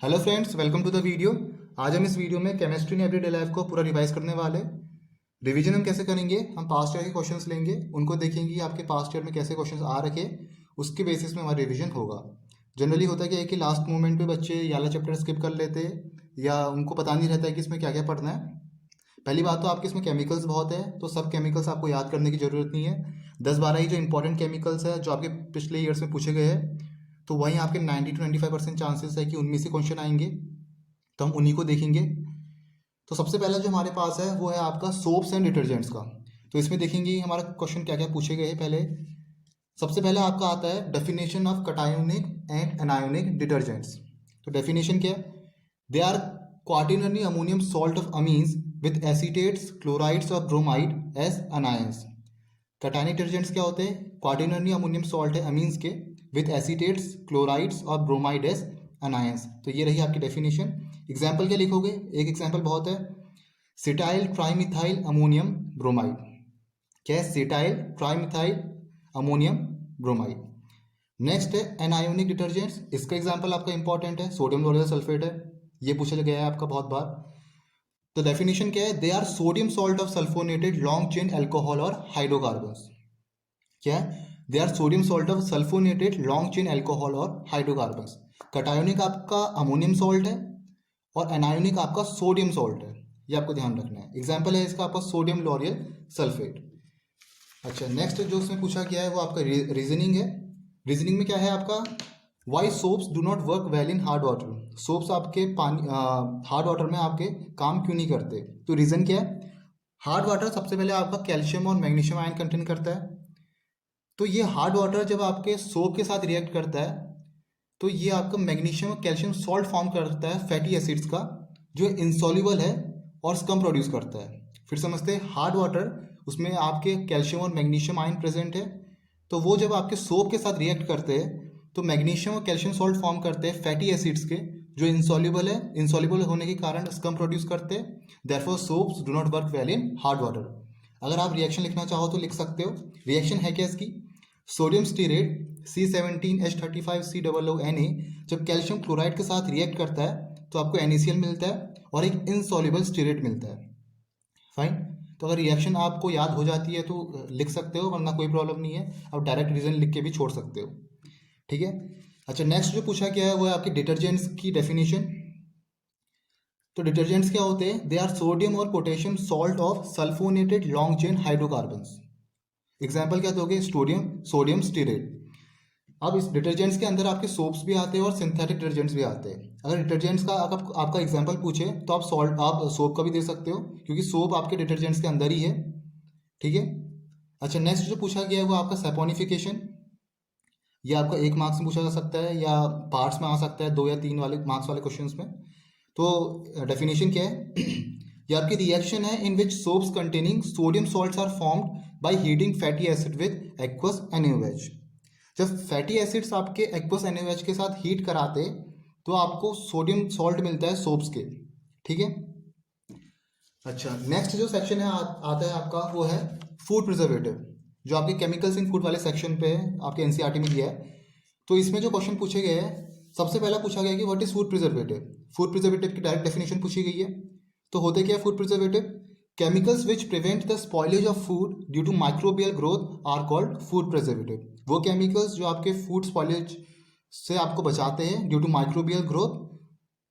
Hello friends, welcome to the video. आज हम इस वीडियो में केमिस्ट्री इन एवरीडे लाइफ को पूरा रिवाइज करने वाले। रिवीजन हम कैसे करेंगे, हम पास्ट ईयर के क्वेश्चंस लेंगे, उनको देखेंगे आपके पास्ट ईयर में कैसे क्वेश्चंस आ रखे, उसके बेसिस में हमारा रिवीजन होगा। जनरली होता है क्या है कि लास्ट मोमेंट पे बच्चे ये वाला चैप्टर स्किप कर लेते हैं या उनको पता नहीं रहता है कि इसमें क्या क्या पढ़ना है। पहली बात तो आपके इसमें केमिकल्स बहुत है, तो सब केमिकल्स आपको याद करने की ज़रूरत नहीं है। 10-12 ही जो इंपॉर्टेंट केमिकल्स है जो आपके पिछले ईयर्स में पूछे गए हैं, तो वहीं आपके 90 to 95% चांसेस है कि उनमें से क्वेश्चन आएंगे, तो हम उन्हीं को देखेंगे। तो सबसे पहला जो हमारे पास है वो है आपका सोप्स एंड डिटर्जेंट्स का। तो इसमें देखेंगे हमारा क्वेश्चन क्या क्या पूछे गए हैं। पहले सबसे पहले आपका आता है definition of cationic and anionic detergents. तो डेफिनेशन क्या है? They are quaternary ammonium salt of amines with acetates chlorides और bromide as anions. Cationic detergents क्या होते हैं? क्वाटरनरी अमोनियम सॉल्ट है अमीन्स के विद एसीटेट्स क्लोराइड्स और ब्रोमाइड एज अनायंस। तो ये रही आपकी डेफिनेशन। एग्जाम्पल क्या लिखोगे? एक एग्जाम्पल बहुत है, सिटाइल ट्राइमिथाइल अमोनियम ब्रोमाइड। क्या है? Cetyl trimethyl ammonium bromide. Next है एनायोनिक डिटर्जेंट्स। इसका एग्जाम्पल आपका इंपॉर्टेंट है, सोडियम लोरियल सल्फेट है, ये पूछा गया है आपका बहुत बार। तो डेफिनेशन क्या है? They are sodium salt of sulphonated long chain alcohol और हाइड्रोकार्बन्स। क्या है? They are sodium salt of sulphonated long chain alcohol और हाइड्रोकार्बन्स। कटायोनिक आपका अमोनियम सॉल्ट है और एनायोनिक आपका सोडियम सॉल्ट है, ये आपको ध्यान रखना है। एग्जाम्पल है इसका आपका सोडियम लोरियल सल्फेट। अच्छा, नेक्स्ट जो उसमें पूछा गया है वो आपका रीजनिंग है। रीजनिंग में क्या है आपका? Why soaps do not work well in hard water. Soaps आपके पानी हार्ड वाटर में आपके काम क्यों नहीं करते? तो रीज़न क्या है? हार्ड वाटर सबसे पहले आपका कैल्शियम और मैग्नीशियम आयन कंटेन करता है। तो ये हार्ड वाटर जब आपके सोप के साथ रिएक्ट करता है तो ये आपका मैग्नीशियम और कैल्शियम सॉल्ट फॉर्म करता है फैटी एसिड्स का, जो इनसॉल्युबल है और स्कम प्रोड्यूस करता है। फिर समझते हैं, हार्ड वाटर उसमें आपके कैल्शियम और मैग्नीशियम आयन प्रेजेंट है, तो वो जब आपके सोप के साथ रिएक्ट करते हैं तो मैग्नीशियम और कैल्शियम सॉल्ट फॉर्म करते हैं फैटी एसिड्स के, जो इनसॉल्युबल है। इनसॉल्युबल होने के कारण स्कम प्रोड्यूस करते हैं। Therefore soaps do not work well in hard water. अगर आप रिएक्शन लिखना चाहो तो लिख सकते हो। रिएक्शन है क्या इसकी? सोडियम स्टीरेट C17H35COO Na जब कैल्शियम क्लोराइड के साथ रिएक्ट करता है तो आपको NaCl मिलता है और एक इनसॉल्युबल स्टीरेट मिलता है। फाइन। तो अगर रिएक्शन आपको याद हो जाती है तो लिख सकते हो, वरना कोई प्रॉब्लम नहीं है, आप डायरेक्ट रीजन लिख के भी छोड़ सकते हो। ठीक है। अच्छा, नेक्स्ट जो पूछा गया है वो है आपके डिटर्जेंट्स की डेफिनेशन। तो डिटर्जेंट्स क्या होते हैं? दे आर सोडियम और potassium salt of sulphonated long chain hydrocarbons. Example क्या दोगे? Sodium stearate. अब इस डिटर्जेंट्स के अंदर आपके सोप्स भी आते हैं और सिंथेटिक डिटर्जेंट्स भी आते हैं। अगर डिटर्जेंट्स का आपका एग्जांपल पूछे तो आप सोप का भी दे सकते हो, क्योंकि सोप आपके डिटर्जेंट्स के अंदर ही है। ठीक है। अच्छा, नेक्स्ट जो पूछा गया है वो आपका सैपोनिफिकेशन। ये आपका 1 मार्क्स में पूछा जा सकता है या पार्ट्स में आ सकता है, 2 या 3 वाले मार्क्स वाले क्वेश्चंस में। तो डेफिनेशन क्या है? ये आपकी रिएक्शन है in which soaps containing sodium salts are formed by heating fatty acid with aqueous NaOH। जब फैटी एसिड्स आपके एक्वस NaOH के साथ हीट कराते तो आपको सोडियम सॉल्ट मिलता है सोप्स के। ठीक है। अच्छा, नेक्स्ट जो सेक्शन है आता है आपका वो है फूड प्रिजर्वेटिव, जो आपके केमिकल्स इन फूड वाले सेक्शन पे आपके NCERT में दिया है। तो इसमें जो क्वेश्चन पूछे गए हैं, सबसे पहला पूछा गया कि what is food preservative. Food preservative की डायरेक्ट डेफिनेशन पूछी गई है। तो होते क्या है food preservative? Chemicals which prevent the spoilage of food due to microbial growth are called food preservative. वो केमिकल्स जो आपके फूड स्पॉइलेज से आपको बचाते हैं due to microbial growth,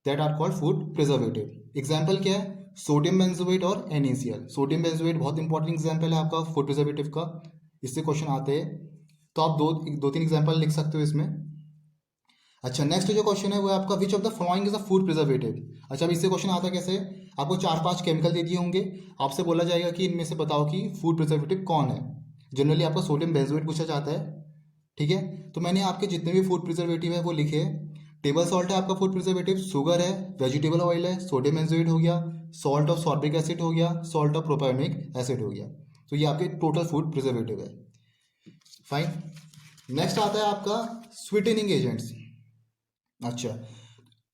that are called food preservative. Example क्या है? सोडियम बेंजोएट और NaCl। सोडियम बेंजोएट बहुत इंपॉर्टेंट एग्जाम्पल है आपका फूड प्रिजर्वेटिव का, इससे क्वेश्चन आते हैं। तो आप दो तीन एग्जाम्पल लिख सकते हो इसमें। अच्छा, नेक्स्ट जो क्वेश्चन है वो है आपका which of the following is a food preservative. अच्छा, अब इससे क्वेश्चन आता कैसे? आपको 4-5 केमिकल दे दिए होंगे, आपसे बोला जाएगा कि इनमें से बताओ कि फूड प्रिजर्वेटिव कौन है। जनरली आपका सोडियम बेंजोएट पूछा जाता है। ठीक है। तो मैंने आपके जितने भी फूड प्रिजर्वेटिव है वो लिखे हैं। टेबल सॉल्ट है आपका फूड प्रिजर्वेटिव, शुगर है, वेजिटेबल ऑयल है, सोडियम बेंजोएट हो गया, सॉल्ट ऑफ सॉर्बिक एसिड हो गया, सॉल्ट ऑफ प्रोपायोनिक एसिड हो गया। तो ये आपके टोटल फूड प्रिजर्वेटिव है। फाइन। नेक्स्ट आता है आपका स्वीटनिंग एजेंट्स। अच्छा,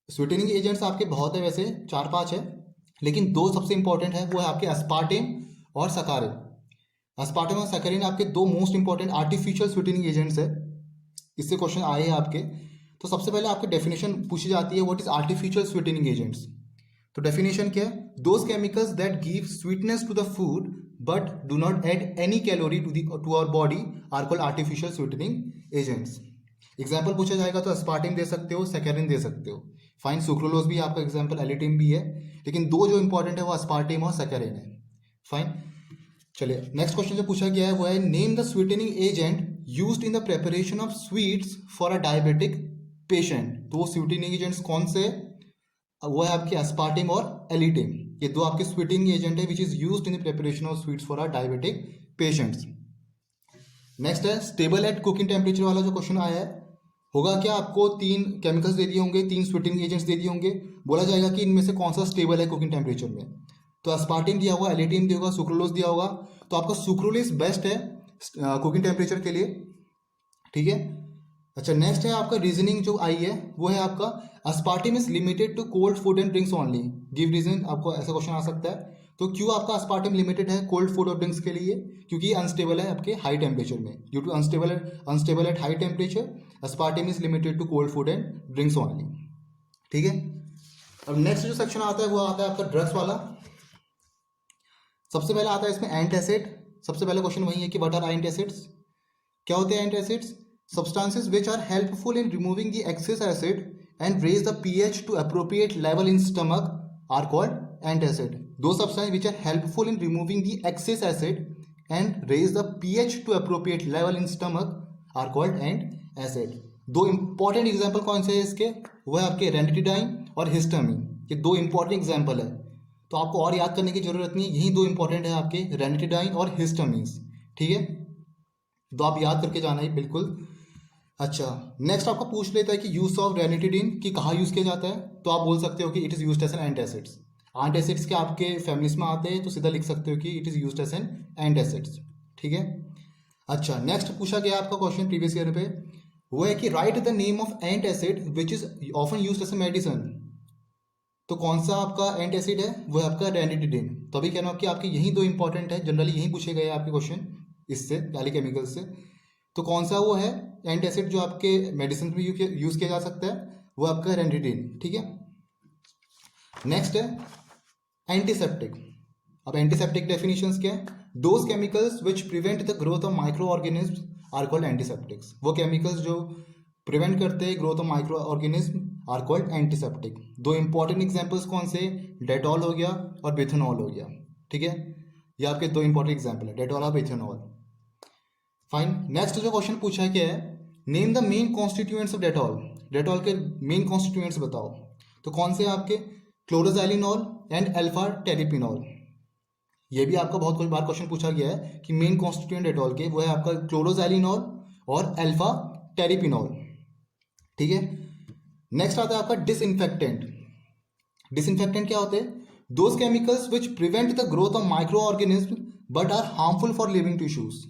स्वीटनिंग एजेंट्स आपके बहुत है, वैसे 4-5 है, लेकिन 2 सबसे इंपॉर्टेंट है, वो है आपके अस्पार्टेम और सकारिन। अस्पार्टेम और सैकरिन आपके 2 most important artificial sweetening agents है। इससे क्वेश्चन आए हैं आपके। तो सबसे पहले आपकी डेफिनेशन पूछी जाती है, what is artificial sweetening agents. तो डेफिनेशन क्या है, those chemicals that give sweetness to the food but do not add any calorie to our body are called artificial sweetening agents. Example पूछा जाएगा तो अस्पार्टिम दे सकते हो, सैकरिन दे सकते हो। फाइन, सुक्रोलोज भी आपका एग्जाम्पल, एलिटिम भी है, लेकिन दो जो इंपॉर्टेंट है वो अस्पार्टिम और सैकरिन है। फाइन, चलिए नेक्स्ट क्वेश्चन जो पूछा गया है वो है, name the sweetening agent used in the preparation of sweets for a diabetic patient. तो वो स्वीटनिंग एजेंट्स कौन से, वो है आपके अस्पार्टिम और एलिटिम। ये दो आपके स्वीटनिंग एजेंट है which is used in the preparation of sweets for a diabetic patients. Next है स्टेबल एट कुकिंग टेम्परेचर वाला जो क्वेश्चन आया है, होगा क्या, आपको तीन केमिकल्स दे दिए होंगे, तीन स्वीटनिंग एजेंट्स दे दिए होंगे, बोला जाएगा कि इनमें से कौन सा स्टेबल है कुकिंग टेम्परेचर में। तो अस्पार्टिम दिया होगा, एलिटिम दिया होगा, सुक्रोलोज दिया होगा। तो आपका सुक्रोलोज बेस्ट है कुकिंग टेम्परेचर के लिए, ठीक है। अच्छा, नेक्स्ट है आपका रीजनिंग जो आई है वो है आपका, aspartame is limited to cold food and drinks only, give reason. आपको ऐसा क्वेश्चन आ सकता है। तो क्यों आपका अस्पार्टिम लिमिटेड है कोल्ड फूड और ड्रिंक्स के लिए, क्योंकि अनस्टेबल है आपके हाई टेम्परेचर में। Due to unstable at high temperature aspartame is limited to cold food and drinks only, ठीक है। अब नेक्स्ट जो सेक्शन आता है वो आता है आपका ड्रग्स वाला। सबसे पहले आता है इसमें एंटासिड। सबसे पहले क्वेश्चन वही है कि व्हाट आर एंटासिड्स, क्या होते हैं antacids, substances which are helpful in removing the excess acid and raise the pH to appropriate level in stomach are called antacid. Those substances which are helpful in removing the excess acid and raise the pH to appropriate level in stomach are called antacid. दो important example कौन से है इसके, वो है आपके रेनिटिडाइन और histamine. ये दो इंपॉर्टेंट एग्जाम्पल है, तो आपको और याद करने की जरूरत नहीं है, यही दो इंपॉर्टेंट है आपके, रेनिटिडाइन और हिस्टामिन, ठीक है। तो आप याद करके जाना है बिल्कुल। अच्छा, नेक्स्ट आपका पूछ लेता है कि यूज ऑफ रेनिटिडिन की कहाँ यूज किया जाता है, तो आप बोल सकते हो कि it is used as an antacids. Antacids के आपके फैमिलीज में आते हैं तो सीधा लिख सकते हो कि it is used as an antacids, ठीक है। अच्छा, नेक्स्ट पूछा गया आपका क्वेश्चन प्रीवियस ईयर पे, वो है कि write the name of antacid which is often used as a medicine. तो कौन सा आपका एंटासिड है, वो है आपका रेनिटिडिन। तो अभी कहना कि आपके यही दो इंपॉर्टेंट है, जनरली यही पूछे गए आपके क्वेश्चन इससे, पहले केमिकल से। तो कौन सा वो है एंटासिड जो आपके मेडिसिन में यूज किया जा सकता है, वो आपका रेनिटिडिन, ठीक है। नेक्स्ट है एंटीसेप्टिक। अब एंटीसेप्टिक डेफिनेशंस क्या है, those chemicals which prevent the growth of micro organism are called antiseptics. वो केमिकल्स जो प्रिवेंट करते हैं growth of micro organism are called antiseptic. दो इंपॉर्टेंट एग्जांपल्स कौन से, डेटॉल हो गया और बेथनॉल हो गया, ठीक है। ये आपके दो इंपॉर्टेंट एग्जाम्पल है, डेटॉल और बेथनॉल। फाइन, नेक्स्ट जो क्वेश्चन पूछा गया है, name the main constituents of Dettol. Dettol के मेन कॉन्स्टिट्यूएंट्स बताओ। तो कौन से आपके, क्लोरोजाइलिनॉल एंड अल्फा टेरिपिनॉल। ये भी आपका बहुत कुछ बार क्वेश्चन पूछा गया है कि मेन कॉन्स्टिट्यूएंट डेटॉल के वो है आपका क्लोरोजाइलिनॉल और अल्फा टेरिपिनॉल, ठीक है। नेक्स्ट आता है आपका डिसइंफेक्टेंट। डिसइंफेक्टेंट क्या होते हैं, those chemicals which prevent the growth of micro organism but are harmful for living tissues.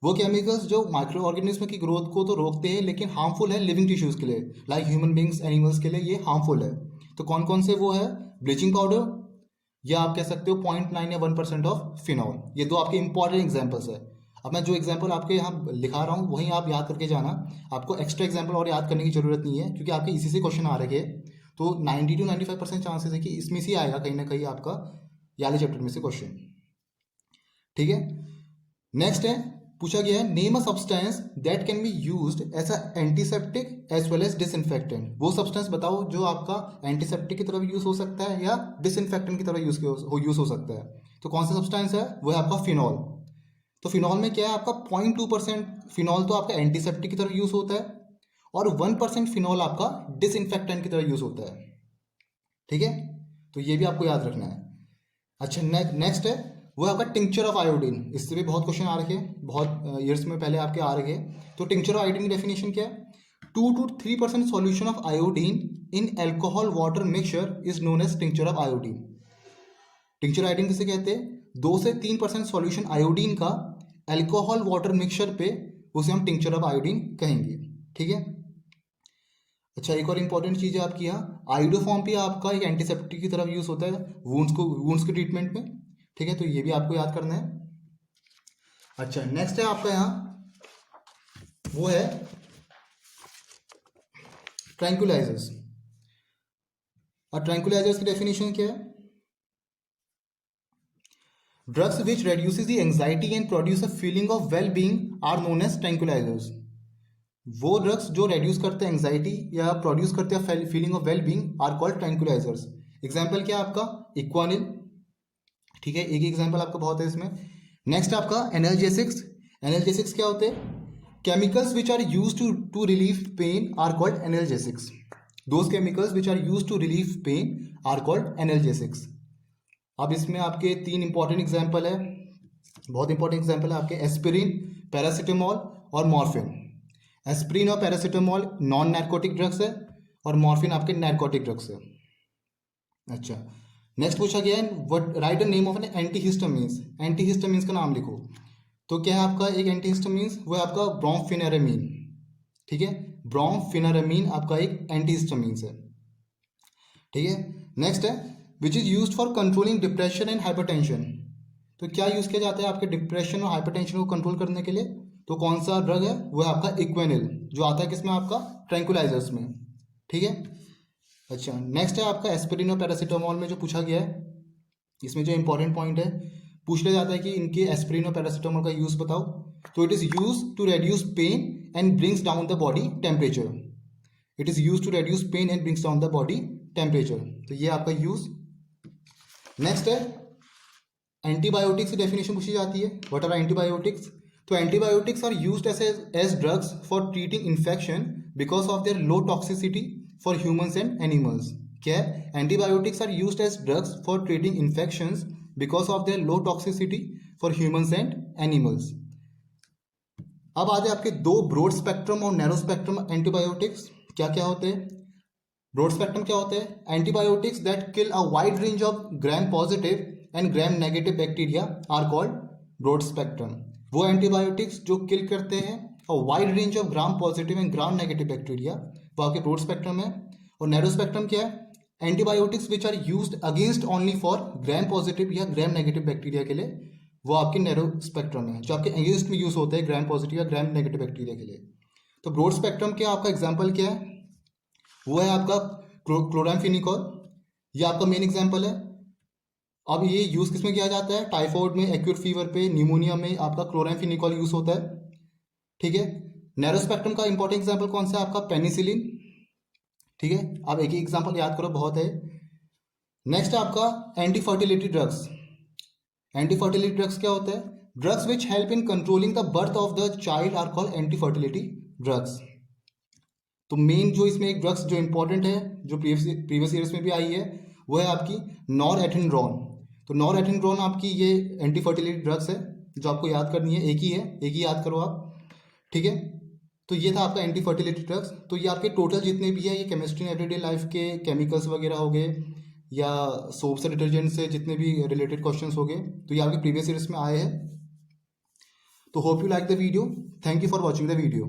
वो केमिकल्स जो माइक्रो ऑर्गेनिज्म की ग्रोथ को तो रोकते हैं लेकिन हार्मफुल है लिविंग टिश्यूज के लिए, लाइक ह्यूमन बींग्स, एनिमल्स के लिए ये हार्मफुल है। तो कौन कौन से वो है, ब्लीचिंग पाउडर, या आप कह सकते हो 0.9 या 1% ऑफ फिनॉल। ये दो आपके इंपॉर्टेंट एग्जाम्पल्स है। अब मैं जो एग्जाम्पल आपके यहाँ लिखा रहा हूँ वहीं आप याद करके जाना, आपको एक्स्ट्रा एग्जाम्पल और याद करने की जरूरत नहीं है, क्योंकि आपके इसी से क्वेश्चन आ रहे हैं। तो 90 to 95% चांसेस है कि इसमें से आएगा कहीं ना कहीं आपका याली चैप्टर में से क्वेश्चन, ठीक है। नेक्स्ट है, पूछा गया है, name a substance that can be used as a antiseptic as well as disinfectant. वो सब्सटेंस बताओ जो आपका एंटीसेप्टिक की तरफ यूज हो सकता है या डिसइंफेक्टेंट की तरफ यूज हो सकता है। तो कौन सा सब्सटेंस है, वो है आपका फिनॉल। तो फिनॉल में क्या है आपका 0.2% फिनॉल तो आपका एंटीसेप्टिक की तरफ यूज होता है और 1% फिनॉल आपका डिसइंफेक्टेंट की तरफ यूज होता है, ठीक है। तो ये भी आपको याद रखना है। अच्छा, नेक्स्ट है वो आपका टिंक्चर ऑफ आयोडीन। इससे भी बहुत क्वेश्चन आ रखे हैं, बहुत ईयर्स में पहले आपके आ रहे हैं। तो टिंक्चर ऑफ आयोडीन की डेफिनेशन क्या है, 2 to 3% solution of iodine in alcohol water mixture is known as tincture of iodine. Tincture iodine किसे कहते हैं, 2 से 3% सॉल्यूशन आयोडीन का एल्कोहल वाटर मिक्सचर पे, उसे हम टिंक्चर ऑफ आयोडीन कहेंगे, ठीक है। अच्छा, एक और इंपॉर्टेंट चीज़ है आपकी यहाँ, आयोडोफॉर्म भी आपका एक एंटीसेप्टिक की तरफ यूज होता है वुंड्स के ट्रीटमेंट में, ठीक है। तो ये भी आपको याद करना है। अच्छा, नेक्स्ट है आपका यहाँ वो है ट्रैंक्विलाइजर्स। और ट्रैंक्विलाइजर्स की डेफिनेशन क्या है? Drugs which reduces the anxiety and produce a feeling of well-being are known as tranquilizers। वो ड्रग्स जो रेड्यूस करते हैं एंजाइटी या प्रोड्यूस करते हैं feeling of well being are called tranquilizers. Example क्या है आपका? इक्वानिल, ठीक है, एक एग्जांपल आपका बहुत है इसमें। नेक्स्ट आपका एनाल्जेसिक्स। एनाल्जेसिक्स क्या होते हैं? Chemicals which are use to relieve pain are called analgesics. Those chemicals which are use to relieve pain are called analgesics. अब इसमें आपके तीन इंपॉर्टेंट एग्जाम्पल है, बहुत इंपॉर्टेंट एग्जाम्पल है आपके एस्पिरिन, पैरासीटामोल और मॉर्फिन। एस्पिरिन और पैरासीटामोल नॉन नार्कोटिक ड्रग्स है और मॉर्फिन आपके नार्कोटिक ड्रग्स है। अच्छा, नेक्स्ट पूछा गया है what write the name of an antihistamines. Antihistamines का नाम लिखो। तो क्या है आपका एक एंटीहिस्टामिन्स? वो है आपका ब्रोमफेनारामीन, ठीक है, ब्रोमफेनारामीन आपका एक एंटीहिस्टामिन्स है, ठीक है। नेक्स्ट है which is use for controlling depression and hypertension. तो क्या यूज़ किया जाता है आपके डिप्रेशन और हाइपरटेंशन को कंट्रोल करने के लिए? तो कौन सा ड्रग है? वो है आपका इक्वेनिल, जो आता है किसमें? आपका ट्रैंक्विलाइजर्स में, ठीक है। अच्छा, नेक्स्ट है आपका एस्पिरिन और पैरासीटामोल में जो पूछा गया है, इसमें जो इंपॉर्टेंट पॉइंट है पूछ लिया जाता है कि इनके एस्पिरिन और पैरासीटामोल का यूज़ बताओ। तो it is use to reduce pain and brings down the body temperature. It is use to reduce pain and brings down the body temperature. तो ये आपका यूज़। नेक्स्ट है एंटीबायोटिक्स की डेफिनेशन पूछी जाती है। What are antibiotics? तो antibiotics are used as drugs for treating infection because of their low toxicity for humans and animals. क्या है? Antibiotics are used as drugs for treating infections because of their low toxicity for humans and animals. अब आते आपके दो broad spectrum और narrow spectrum antibiotics. क्या क्या होते हैं? ब्रॉड स्पेक्ट्रम क्या होते हैं? Antibiotics that kill a wide range of gram positive and gram negative bacteria are called broad spectrum. वो एंटीबायोटिक्स जो किल करते हैं a wide range of gram positive and gram negative bacteria, वो आपके broad spectrum है। और narrow spectrum क्या है? Antibiotics which are used against only for gram positive या ग्राम नेगेटिव बैक्टीरिया के लिए, वो आपके नैरो स्पेक्ट्रम है, जो आपके अगेंस्ट में यूज होते हैं ग्राम पॉजिटिव या ग्राम नेगेटिव बैक्टीरिया के लिए। तो ब्रॉड स्पेक्ट्रम के आपका एग्जाम्पल क्या है? वो है आपका क्लोरामफेनिकोल, ये आपका मेन एग्जाम्पल है। अब ये यूज़ किस में किया जाता है? टाइफाइड में, एक्यूट फीवर पे, निमोनिया में आपका क्लोरामफेनिकोल यूज़ होता है, ठीक है। नैरो स्पेक्ट्रम का इंपॉर्टेंट एग्जाम्पल कौन सा है? आपका पेनिसिलिन, ठीक है। आप एक ही एग्जाम्पल याद करो, बहुत है। नेक्स्ट है आपका anti fertility drugs. Anti fertility drugs क्या होता है? Drugs which help in controlling the birth of the child are called anti fertility drugs. तो मेन जो इसमें एक ड्रग्स जो इंपॉर्टेंट है, जो प्रीवियस ईयर्स में भी आई है, वो है आपकी नॉरएथिनड्रोन। तो नॉरएथिनड्रोन आपकी ये एंटी फर्टिलिटी ड्रग्स है, जो आपको याद करनी है। एक ही है, एक ही याद करो आप, ठीक है। तो ये था आपका एंटी फर्टिलिटी ड्रग्स। तो ये आपके टोटल जितने भी है, ये केमिस्ट्री एवरीडे लाइफ के केमिकल्स वगैरह हो गए या सोप से डिटर्जेंट से जितने भी रिलेटेड क्वेश्चंस हो गए, तो ये आपके प्रीवियस ईयर्स में आए हैं। तो hope you like the video. Thank you for watching the video.